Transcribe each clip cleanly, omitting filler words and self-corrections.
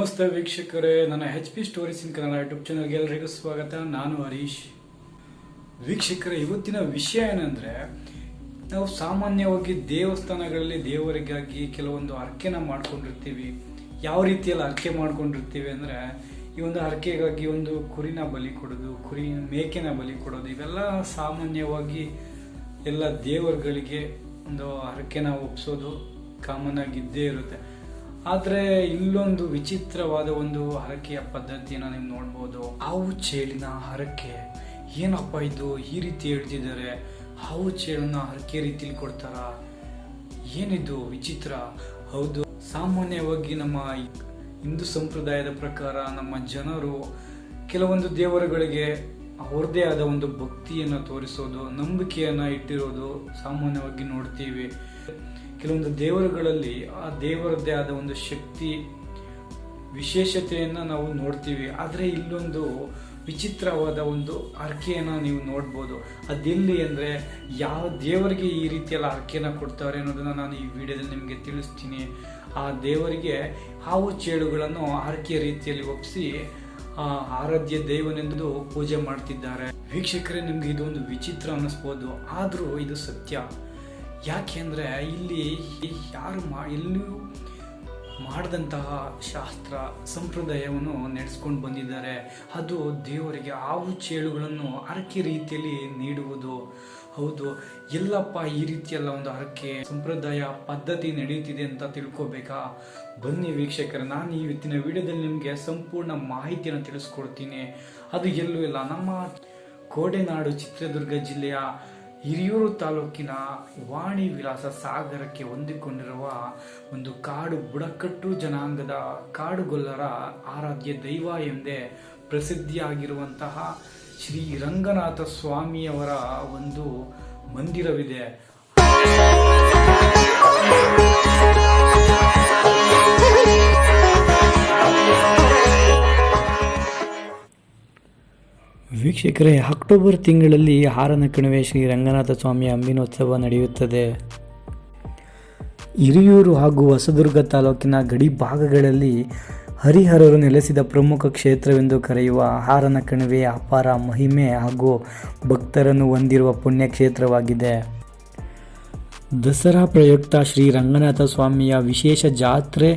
ನಮಸ್ತೆ ವೀಕ್ಷಕರೇ, ನನ್ನ HP stories in Kannada YouTube ಚಾನಲ್ಗೆ ಎಲ್ಲರಿಗೂ ಸ್ವಾಗತ. ನಾನು ಹರೀಶ್. ವೀಕ್ಷಕರೇ, ಇವತ್ತಿನ ವಿಷಯ ಏನಂದ್ರೆ, ನಾವು ಸಾಮಾನ್ಯವಾಗಿ ದೇವಸ್ಥಾನಗಳಲ್ಲಿ ದೇವರಿಗಾಗಿ ಕೆಲವೊಂದು ಹರಕೆನ ಮಾಡ್ಕೊಂಡಿರ್ತೀವಿ. ಯಾವ ರೀತಿಯಲ್ಲಿ ಹರಕೆ ಮಾಡ್ಕೊಂಡಿರ್ತೀವಿ ಅಂದ್ರೆ, ಈ ಒಂದು ಹರಕೆಗಾಗಿ ಒಂದು ಕುರಿನ ಬಲಿ ಕೊಡೋದು, ಮೇಕೆನ ಬಲಿ ಕೊಡೋದು, ಇವೆಲ್ಲ ಸಾಮಾನ್ಯವಾಗಿ ಎಲ್ಲ ದೇವರುಗಳಿಗೆ ಒಂದು ಹರಕೆನ ಒಪ್ಸೋದು ಕಾಮನ್ ಆಗಿ ಇದ್ದೇ ಇರುತ್ತೆ. ಆದರೆ ಇಲ್ಲೊಂದು ವಿಚಿತ್ರವಾದ ಒಂದು ಹರಕೆಯ ಪದ್ಧತಿಯನ್ನು ನೀವು ನೋಡ್ಬೋದು. ಹಾವು ಚೇಳಿನ ಹರಕೆ, ಏನಪ್ಪ ಇದು ಈ ರೀತಿ ಹೇಳ್ತಿದ್ದಾರೆ? ಹಾವು ಚೇಳನ್ನ ಹರಕೆ ರೀತಿಲಿ ಕೊಡ್ತಾರ? ಏನಿದು ವಿಚಿತ್ರ? ಹೌದು, ಸಾಮಾನ್ಯವಾಗಿ ನಮ್ಮ ಹಿಂದೂ ಸಂಪ್ರದಾಯದ ಪ್ರಕಾರ ನಮ್ಮ ಜನರು ಕೆಲವೊಂದು ದೇವರುಗಳಿಗೆ ಅವ್ರದ್ದೇ ಆದ ಒಂದು ಭಕ್ತಿಯನ್ನು ತೋರಿಸೋದು, ನಂಬಿಕೆಯನ್ನು ಇಟ್ಟಿರೋದು ಸಾಮಾನ್ಯವಾಗಿ ನೋಡ್ತೀವಿ. ಕೆಲವೊಂದು ದೇವರುಗಳಲ್ಲಿ ಆ ದೇವರದ್ದೇ ಆದ ಒಂದು ಶಕ್ತಿ, ವಿಶೇಷತೆಯನ್ನು ನಾವು ನೋಡ್ತೀವಿ. ಆದರೆ ಇಲ್ಲೊಂದು ವಿಚಿತ್ರವಾದ ಒಂದು ಹರಕೆಯನ್ನು ನೀವು ನೋಡ್ಬೋದು. ಅದೆಲ್ಲಿ ಅಂದರೆ, ಯಾವ ದೇವರಿಗೆ ಈ ರೀತಿಯೆಲ್ಲ ಹರಕೆನ ಕೊಡ್ತಾರೆ ಅನ್ನೋದನ್ನು ನಾನು ಈ ವಿಡಿಯೋದಲ್ಲಿ ನಿಮಗೆ ತಿಳಿಸ್ತೀನಿ. ಆ ದೇವರಿಗೆ ಹಾವು ಚೇಳುಗಳನ್ನು ಹರಕೆಯ ರೀತಿಯಲ್ಲಿ ಒಪ್ಪಿಸಿ ಆರಾಧ್ಯ ದೈವನೆಂದು ಪೂಜೆ ಮಾಡ್ತಿದ್ದಾರೆ. ವೀಕ್ಷಕರೇ, ನಿಮ್ಗೆ ಇದೊಂದು ವಿಚಿತ್ರ ಅನ್ನಿಸ್ಬೋದು, ಆದರೂ ಇದು ಸತ್ಯ. ಯಾಕೆಂದರೆ ಇಲ್ಲಿ ಯಾರು ಎಲ್ಲೂ ಮಾಡಿದಂತಹ ಶಾಸ್ತ್ರ ಸಂಪ್ರದಾಯವನ್ನು ನಡೆಸ್ಕೊಂಡು ಬಂದಿದ್ದಾರೆ. ಅದು ದೇವರಿಗೆ ಹಾವು ಚೇಳುಗಳನ್ನು ಹರಕೆ ರೀತಿಯಲ್ಲಿ ನೀಡುವುದು. ಹೌದು, ಎಲ್ಲಪ್ಪ ಈ ರೀತಿಯೆಲ್ಲ ಒಂದು ಹರಕೆ ಸಂಪ್ರದಾಯ ಪದ್ಧತಿ ನಡೀತಿದೆ ಅಂತ ತಿಳ್ಕೊಬೇಕಾ? ಬನ್ನಿ ವೀಕ್ಷಕರೇ, ನಾನು ಇವತ್ತಿನ ವಿಡಿಯೋದಲ್ಲಿ ನಿಮಗೆ ಸಂಪೂರ್ಣ ಮಾಹಿತಿಯನ್ನು ತಿಳಿಸ್ಕೊಡ್ತೀನಿ. ಅದು ಎಲ್ಲೂ ಇಲ್ಲ, ನಮ್ಮ ಕೋಡೆನಾಡು ಚಿತ್ರದುರ್ಗ ಜಿಲ್ಲೆಯ ಹಿರಿಯೂರು ತಾಲೂಕಿನ ವಾಣಿ ವಿಲಾಸ ಸಾಗರಕ್ಕೆ ಹೊಂದಿಕೊಂಡಿರುವ ಒಂದು ಕಾಡು ಬುಡಕಟ್ಟು ಜನಾಂಗದ ಕಾಡುಗೊಲ್ಲರ ಆರಾಧ್ಯ ದೈವ ಎಂದೇ ಪ್ರಸಿದ್ಧಿಯಾಗಿರುವಂತಹ ಶ್ರೀ ರಂಗನಾಥ ಸ್ವಾಮಿಯವರ ಒಂದು ಮಂದಿರವಿದೆ. ವೀಕ್ಷಕರೇ, ಅಕ್ಟೋಬರ್ ತಿಂಗಳಲ್ಲಿ ಹಾರನಕಣಿವೆ ಶ್ರೀ ರಂಗನಾಥ ಸ್ವಾಮಿಯ ಅಂಬಿನೋತ್ಸವ ನಡೆಯುತ್ತದೆ. ಹಿರಿಯೂರು ಹಾಗೂ ಹೊಸದುರ್ಗ ತಾಲೂಕಿನ ಗಡಿ ಭಾಗಗಳಲ್ಲಿ ಹರಿಹರರು ನೆಲೆಸಿದ ಪ್ರಮುಖ ಕ್ಷೇತ್ರವೆಂದು ಕರೆಯುವ ಹಾರನಕಣಿವೆ ಅಪಾರ ಮಹಿಮೆ ಹಾಗೂ ಭಕ್ತರನ್ನು ಹೊಂದಿರುವ ಪುಣ್ಯಕ್ಷೇತ್ರವಾಗಿದೆ. ದಸರಾ ಪ್ರಯುಕ್ತ ಶ್ರೀ ರಂಗನಾಥ ಸ್ವಾಮಿಯ ವಿಶೇಷ ಜಾತ್ರೆ,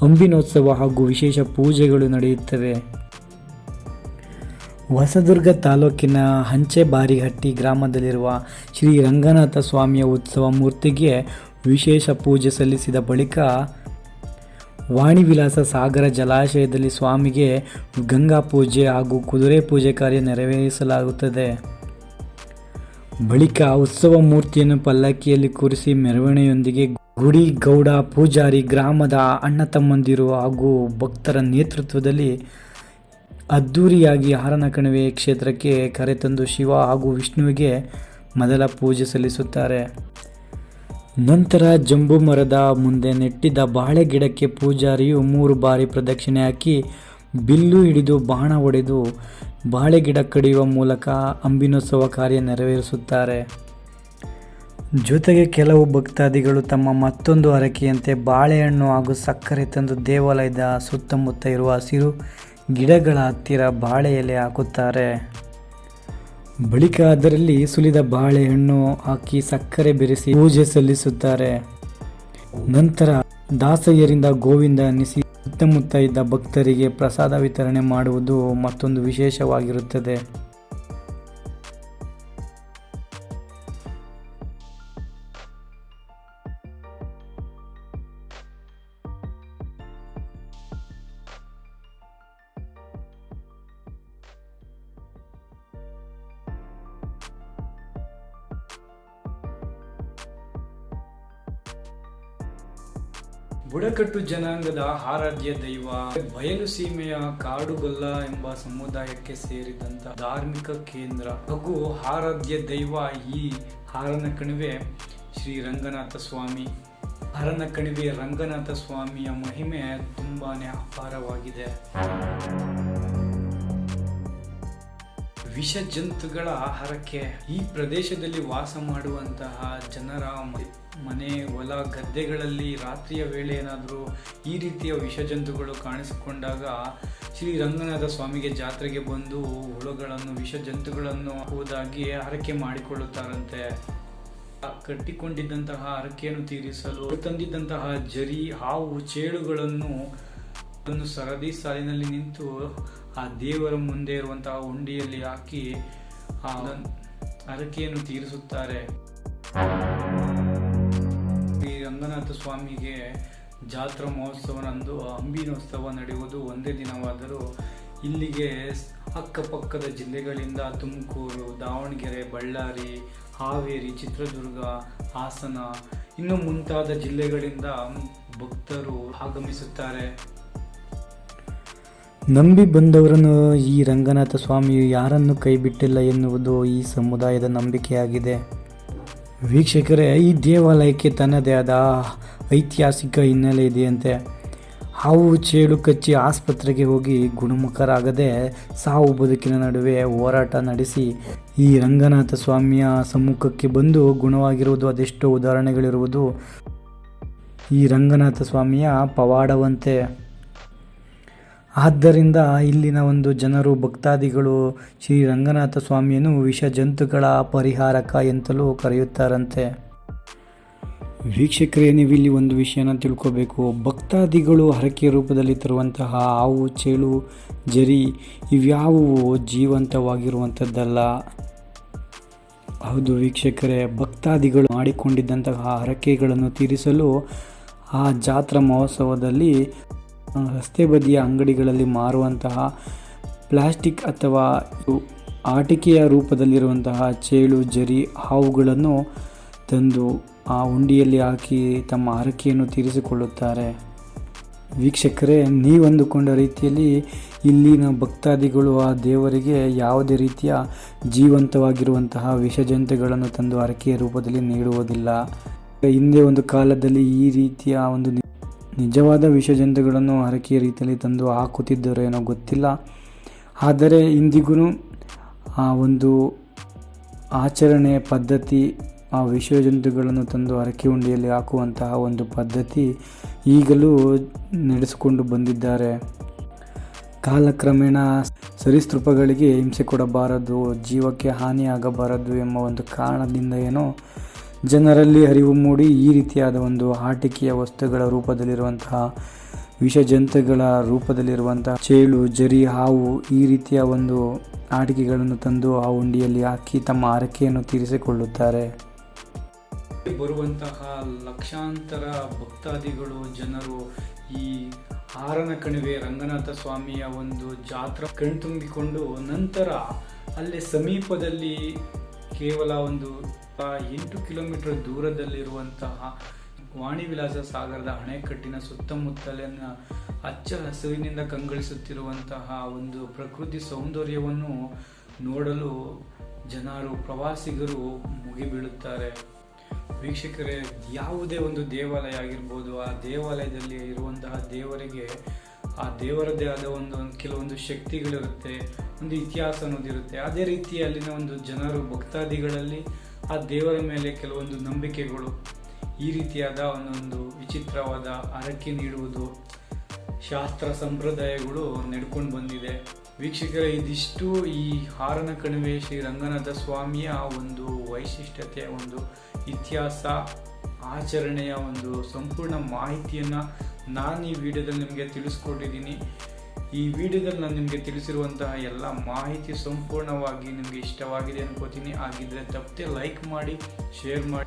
ಅಂಬಿನೋತ್ಸವ ಹಾಗೂ ವಿಶೇಷ ಪೂಜೆಗಳು ನಡೆಯುತ್ತವೆ. ಹೊಸದುರ್ಗ ತಾಲೂಕಿನ ಹಂಚೆಬಾರಿಹಟ್ಟಿ ಗ್ರಾಮದಲ್ಲಿರುವ ಶ್ರೀ ರಂಗನಾಥ ಸ್ವಾಮಿಯ ಉತ್ಸವ ಮೂರ್ತಿಗೆ ವಿಶೇಷ ಪೂಜೆ ಸಲ್ಲಿಸಿದ ಬಳಿಕ ವಾಣಿವಿಲಾಸ ಸಾಗರ ಜಲಾಶಯದಲ್ಲಿ ಸ್ವಾಮಿಗೆ ಗಂಗಾ ಪೂಜೆ ಹಾಗೂ ಕುದುರೆ ಪೂಜೆ ಕಾರ್ಯ ನೆರವೇರಿಸಲಾಗುತ್ತದೆ. ಬಳಿಕ ಉತ್ಸವ ಮೂರ್ತಿಯನ್ನು ಪಲ್ಲಕ್ಕಿಯಲ್ಲಿ ಕೂರಿಸಿ ಮೆರವಣಿಗೆಯೊಂದಿಗೆ ಗುಡಿ ಗೌಡ ಪೂಜಾರಿ, ಗ್ರಾಮದ ಅಣ್ಣ ತಮ್ಮಂದಿರು ಹಾಗೂ ಭಕ್ತರ ನೇತೃತ್ವದಲ್ಲಿ ಅದ್ದೂರಿಯಾಗಿ ಹಾರನಕಣಿವೆ ಕ್ಷೇತ್ರಕ್ಕೆ ಕರೆತಂದು ಶಿವ ಹಾಗೂ ವಿಷ್ಣುವಿಗೆ ಮೊದಲ ಪೂಜೆ ಸಲ್ಲಿಸುತ್ತಾರೆ. ನಂತರ ಜಂಬೂ ಮರದ ಮುಂದೆ ನೆಟ್ಟಿದ್ದ ಬಾಳೆ ಗಿಡಕ್ಕೆ ಪೂಜಾರಿಯು 3 ಬಾರಿ ಪ್ರದಕ್ಷಿಣೆ ಹಾಕಿ ಬಿಲ್ಲು ಹಿಡಿದು ಬಾಣ ಹೊಡೆದು ಬಾಳೆ ಗಿಡ ಕಡಿಯುವ ಮೂಲಕ ಅಂಬಿನೋತ್ಸವ ಕಾರ್ಯ ನೆರವೇರಿಸುತ್ತಾರೆ. ಜೊತೆಗೆ ಕೆಲವು ಭಕ್ತಾದಿಗಳು ತಮ್ಮ ಮತ್ತೊಂದು ಹರಕೆಯಂತೆ ಬಾಳೆಹಣ್ಣು ಹಾಗೂ ಸಕ್ಕರೆ ತಂದು ದೇವಾಲಯದ ಸುತ್ತಮುತ್ತ ಇರುವ ಹಸಿರು ಗಿಡಗಳ ಹತ್ತಿರ ಬಾಳೆ ಎಲೆ ಹಾಕುತ್ತಾರೆ. ಬಳಿಕ ಅದರಲ್ಲಿ ಸುಲಿದ ಬಾಳೆಹಣ್ಣು ಹಾಕಿ ಸಕ್ಕರೆ ಬೆರೆಸಿ ಪೂಜೆ ಸಲ್ಲಿಸುತ್ತಾರೆ. ನಂತರ ದಾಸಯ್ಯರಿಂದ ಗೋವಿಂದ ಅನ್ನಿಸಿ ಸುತ್ತಮುತ್ತ ಇದ್ದ ಭಕ್ತರಿಗೆ ಪ್ರಸಾದ ವಿತರಣೆ ಮಾಡುವುದು ಮತ್ತೊಂದು ವಿಶೇಷವಾಗಿರುತ್ತದೆ. ಬುಡಕಟ್ಟು ಜನಾಂಗದ ಆರಾಧ್ಯ ದೈವ, ಬಯಲು ಸೀಮೆಯ ಕಾಡುಗೊಲ್ಲ ಎಂಬ ಸಮುದಾಯಕ್ಕೆ ಸೇರಿದಂತ ಧಾರ್ಮಿಕ ಕೇಂದ್ರ ಹಾಗೂ ಆರಾಧ್ಯ ದೈವ ಈ ಹಾರನಕಣಿವೆ ಶ್ರೀ ರಂಗನಾಥ ಸ್ವಾಮಿ. ಹಾರನಕಣಿವೆ ರಂಗನಾಥ ಸ್ವಾಮಿಯ ಮಹಿಮೆ ತುಂಬಾನೇ ಅಪಾರವಾಗಿದೆ. ವಿಷ ಜಂತುಗಳ ಹರಕೆ. ಈ ಪ್ರದೇಶದಲ್ಲಿ ವಾಸ ಮಾಡುವಂತಹ ಜನರ ಮನೆ, ಹೊಲ, ಗದ್ದೆಗಳಲ್ಲಿ ರಾತ್ರಿಯ ವೇಳೆ ಏನಾದರೂ ಈ ರೀತಿಯ ವಿಷ ಜಂತುಗಳು ಕಾಣಿಸಿಕೊಂಡಾಗ ಶ್ರೀ ರಂಗನಾಥ ಸ್ವಾಮಿಗೆ ಜಾತ್ರೆಗೆ ಬಂದು ಹುಳುಗಳನ್ನು, ವಿಷ ಜಂತುಗಳನ್ನು ಹೋದಾಗಿ ಹರಕೆ ಮಾಡಿಕೊಳ್ಳುತ್ತಾರಂತೆ. ಕಟ್ಟಿಕೊಂಡಿದ್ದಂತಹ ಹರಕೆಯನ್ನು ತೀರಿಸಲು ತಂದಿದ್ದಂತಹ ಜರಿ, ಹಾವು, ಚೇಳುಗಳನ್ನು ಸರದಿ ಸಾಲಿನಲ್ಲಿ ನಿಂತು ಆ ದೇವರ ಮುಂದೆ ಇರುವಂತಹ ಉಂಡಿಯಲ್ಲಿ ಹಾಕಿ ಆ ಹರಕೆಯನ್ನು ತೀರಿಸುತ್ತಾರೆ. ಈ ರಂಗನಾಥ ಸ್ವಾಮಿಗೆ ಜಾತ್ರಾ ಮಹೋತ್ಸವನಂದು ಅಂಬಿನೋತ್ಸವ ನಡೆಯುವುದು ಒಂದೇ ದಿನವಾದರೂ ಇಲ್ಲಿಗೆ ಅಕ್ಕಪಕ್ಕದ ಜಿಲ್ಲೆಗಳಿಂದ ತುಮಕೂರು, ದಾವಣಗೆರೆ, ಬಳ್ಳಾರಿ, ಹಾವೇರಿ, ಚಿತ್ರದುರ್ಗ, ಹಾಸನ ಇನ್ನು ಮುಂತಾದ ಜಿಲ್ಲೆಗಳಿಂದ ಭಕ್ತರು ಆಗಮಿಸುತ್ತಾರೆ. ನಂಬಿ ಬಂದವರನ್ನು ಈ ರಂಗನಾಥ ಸ್ವಾಮಿಯು ಯಾರನ್ನು ಕೈಬಿಟ್ಟಿಲ್ಲ ಎನ್ನುವುದು ಈ ಸಮುದಾಯದ ನಂಬಿಕೆಯಾಗಿದೆ. ವೀಕ್ಷಕರೇ, ಈ ದೇವಾಲಯಕ್ಕೆ ತನ್ನದೇ ಆದ ಐತಿಹಾಸಿಕ ಹಿನ್ನೆಲೆ ಇದೆಯಂತೆ. ಹಾವು ಚೇಳು ಕಚ್ಚಿ ಆಸ್ಪತ್ರೆಗೆ ಹೋಗಿ ಗುಣಮುಖರಾಗದೆ ಸಾವು ಬದುಕಿನ ನಡುವೆ ಹೋರಾಟ ನಡೆಸಿ ಈ ರಂಗನಾಥ ಸ್ವಾಮಿಯ ಸಮ್ಮುಖಕ್ಕೆ ಬಂದು ಗುಣವಾಗಿರುವುದು ಅದೆಷ್ಟೋ ಉದಾಹರಣೆಗಳಿರುವುದು ಈ ರಂಗನಾಥ ಸ್ವಾಮಿಯ ಪವಾಡವಂತೆ. ಆದ್ದರಿಂದ ಇಲ್ಲಿನ ಒಂದು ಜನರು, ಭಕ್ತಾದಿಗಳು ಶ್ರೀ ರಂಗನಾಥ ಸ್ವಾಮಿಯನ್ನು ವಿಷ ಜಂತುಗಳ ಪರಿಹಾರಕ ಎಂತಲೂ ಕರೆಯುತ್ತಾರಂತೆ. ವೀಕ್ಷಕರೇ, ನೀವು ಇಲ್ಲಿ ಒಂದು ವಿಷಯನ ತಿಳ್ಕೋಬೇಕು. ಭಕ್ತಾದಿಗಳು ಹರಕೆ ರೂಪದಲ್ಲಿ ತರುವಂತಹ ಹಾವು, ಚೇಳು, ಜರಿ ಇವ್ಯಾವುವು ಜೀವಂತವಾಗಿರುವಂಥದ್ದಲ್ಲ. ಹೌದು ವೀಕ್ಷಕರೇ, ಭಕ್ತಾದಿಗಳು ಮಾಡಿಕೊಂಡಿದ್ದಂತಹ ಹರಕೆಗಳನ್ನು ತೀರಿಸಲು ಆ ಜಾತ್ರಾ ಮಹೋತ್ಸವದಲ್ಲಿ ರಸ್ತೆ ಬದಿಯ ಅಂಗಡಿಗಳಲ್ಲಿ ಮಾರುವಂತಹ ಪ್ಲಾಸ್ಟಿಕ್ ಅಥವಾ ಆಟಿಕೆಯ ರೂಪದಲ್ಲಿರುವಂತಹ ಚೇಳು, ಜರಿ, ಹಾವುಗಳನ್ನು ತಂದು ಆ ಉಂಡಿಯಲ್ಲಿ ಹಾಕಿ ತಮ್ಮ ಹರಕೆಯನ್ನು ತೀರಿಸಿಕೊಳ್ಳುತ್ತಾರೆ. ವೀಕ್ಷಕರೇ, ನೀವಂದುಕೊಂಡ ರೀತಿಯಲ್ಲಿ ಇಲ್ಲಿನ ಭಕ್ತಾದಿಗಳು ಆ ದೇವರಿಗೆ ಯಾವುದೇ ರೀತಿಯ ಜೀವಂತವಾಗಿರುವಂತಹ ವಿಷಜಂತುಗಳನ್ನು ತಂದು ಹರಕೆಯ ರೂಪದಲ್ಲಿ ನೀಡುವುದಿಲ್ಲ. ಹಿಂದೆ ಒಂದು ಕಾಲದಲ್ಲಿ ಈ ರೀತಿಯ ಒಂದು ನಿಜವಾದ ವಿಷಜಂತುಗಳನ್ನು ಹರಕೆಯ ರೀತಿಯಲ್ಲಿ ತಂದು ಹಾಕುತ್ತಿದ್ದರೋ ಏನೋ ಗೊತ್ತಿಲ್ಲ. ಆದರೆ ಇಂದಿಗೂ ಆ ಒಂದು ಆಚರಣೆ ಪದ್ಧತಿ, ಆ ವಿಷಜಂತುಗಳನ್ನು ತಂದು ಹರಕೆ ಉಂಡಿಯಲ್ಲಿ ಹಾಕುವಂತಹ ಒಂದು ಪದ್ಧತಿ ಈಗಲೂ ನಡೆಸಿಕೊಂಡು ಬಂದಿದ್ದಾರೆ. ಕಾಲಕ್ರಮೇಣ ಸರೀಸೃಪಗಳಿಗೆ ಹಿಂಸೆ ಕೊಡಬಾರದು, ಜೀವಕ್ಕೆ ಹಾನಿಯಾಗಬಾರದು ಎಂಬ ಒಂದು ಕಾರಣದಿಂದ ಏನೋ ಜನರಲ್ಲಿ ಅರಿವು ಮೂಡಿ ಈ ರೀತಿಯಾದ ಒಂದು ಆಟಿಕೆಯ ವಸ್ತುಗಳ ರೂಪದಲ್ಲಿರುವಂತಹ ವಿಷಜಂತುಗಳ ರೂಪದಲ್ಲಿರುವಂತಹ ಚೇಳು, ಜರಿ, ಹಾವು ಈ ರೀತಿಯ ಒಂದು ಆಟಿಕೆಗಳನ್ನು ತಂದು ಆ ಉಂಡಿಯಲ್ಲಿ ಹಾಕಿ ತಮ್ಮ ಹರಕೆಯನ್ನು ತೀರಿಸಿಕೊಳ್ಳುತ್ತಾರೆ. ಬರುವಂತಹ ಲಕ್ಷಾಂತರ ಭಕ್ತಾದಿಗಳು, ಜನರು ಈ ಹಾರನ ಕಣಿವೆ ರಂಗನಾಥ ಸ್ವಾಮಿಯ ಒಂದು ಜಾತ್ರಾ ಕಣ್ತುಂಬಿಕೊಂಡು ನಂತರ ಅಲ್ಲೇ ಸಮೀಪದಲ್ಲಿ ಕೇವಲ ಒಂದು 8 ಕಿಲೋಮೀಟರ್ ದೂರದಲ್ಲಿರುವಂತಹ ವಾಣಿವಿಲಾಸ ಸಾಗರದ ಅಣೆಕಟ್ಟಿನ ಸುತ್ತಮುತ್ತಲಿನ ಹಚ್ಚ ಹಸಿರಿನಿಂದ ಕಂಗೊಳಿಸುತ್ತಿರುವಂತಹ ಒಂದು ಪ್ರಕೃತಿ ಸೌಂದರ್ಯವನ್ನು ನೋಡಲು ಜನರು, ಪ್ರವಾಸಿಗರು ಮುಗಿಬೀಳುತ್ತಾರೆ. ವೀಕ್ಷಕರೇ, ಯಾವುದೇ ಒಂದು ದೇವಾಲಯ ಆಗಿರ್ಬೋದು, ಆ ದೇವಾಲಯದಲ್ಲಿ ಇರುವಂತಹ ದೇವರಿಗೆ ಆ ದೇವರದ್ದೇ ಆದ ಕೆಲವೊಂದು ಶಕ್ತಿಗಳಿರುತ್ತೆ, ಒಂದು ಇತಿಹಾಸ ಅನ್ನೋದಿರುತ್ತೆ. ಅದೇ ರೀತಿ ಅಲ್ಲಿನ ಒಂದು ಜನರು, ಭಕ್ತಾದಿಗಳಲ್ಲಿ ಆ ದೇವರ ಮೇಲೆ ಕೆಲವೊಂದು ನಂಬಿಕೆಗಳು, ಈ ರೀತಿಯಾದ ಒಂದೊಂದು ವಿಚಿತ್ರವಾದ ಹರಕೆ ನೀಡುವುದು, ಶಾಸ್ತ್ರ ಸಂಪ್ರದಾಯಗಳು ನಡ್ಕೊಂಡು ಬಂದಿದೆ. ವೀಕ್ಷಕರೇ, ಇದಿಷ್ಟು ಈ ಹಾರನ ಕಣಿವೆ ಶ್ರೀ ರಂಗನಾಥ ಸ್ವಾಮಿಯ ಒಂದು ವೈಶಿಷ್ಟ್ಯತೆ, ಒಂದು ಇತಿಹಾಸ, ಆಚರಣೆಯ ಒಂದು ಸಂಪೂರ್ಣ ಮಾಹಿತಿಯನ್ನು ನಾನು ಈ ವಿಡಿಯೋದಲ್ಲಿ ನಿಮಗೆ ತಿಳಿಸ್ಕೊಟ್ಟಿದ್ದೀನಿ. ಈ ವಿಡಿಯೋದಲ್ಲಿ ನಾನು ನಿಮಗೆ ತಿಳಿಸಿರುವಂತಹ ಎಲ್ಲ ಮಾಹಿತಿ ಸಂಪೂರ್ಣವಾಗಿ ನಿಮಗೆ ಇಷ್ಟವಾಗಿದೆ ಅನ್ಕೋತೀನಿ. ಆಗಿದ್ದರೆ ತಪ್ಪದೆ ಲೈಕ್ ಮಾಡಿ, ಶೇರ್ ಮಾಡಿ.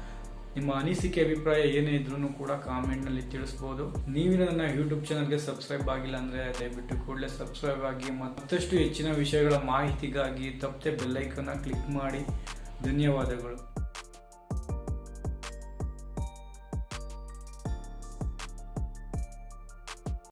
ನಿಮ್ಮ ಅನಿಸಿಕೆ, ಅಭಿಪ್ರಾಯ ಏನೇ ಇದ್ರೂ ಕೂಡ ಕಾಮೆಂಟ್ನಲ್ಲಿ ತಿಳಿಸ್ಬೋದು. ನೀವು ನನ್ನ ಯೂಟ್ಯೂಬ್ ಚಾನಲ್ಗೆ ಸಬ್ಸ್ಕ್ರೈಬ್ ಆಗಿಲ್ಲ ಅಂದರೆ ದಯವಿಟ್ಟು ಕೂಡಲೇ ಸಬ್ಸ್ಕ್ರೈಬ್ ಆಗಿ. ಮತ್ತಷ್ಟು ಹೆಚ್ಚಿನ ವಿಷಯಗಳ ಮಾಹಿತಿಗಾಗಿ ತಪ್ಪದೆ ಬೆಲ್ಲೈಕನ್ನ ಕ್ಲಿಕ್ ಮಾಡಿ. ಧನ್ಯವಾದಗಳು.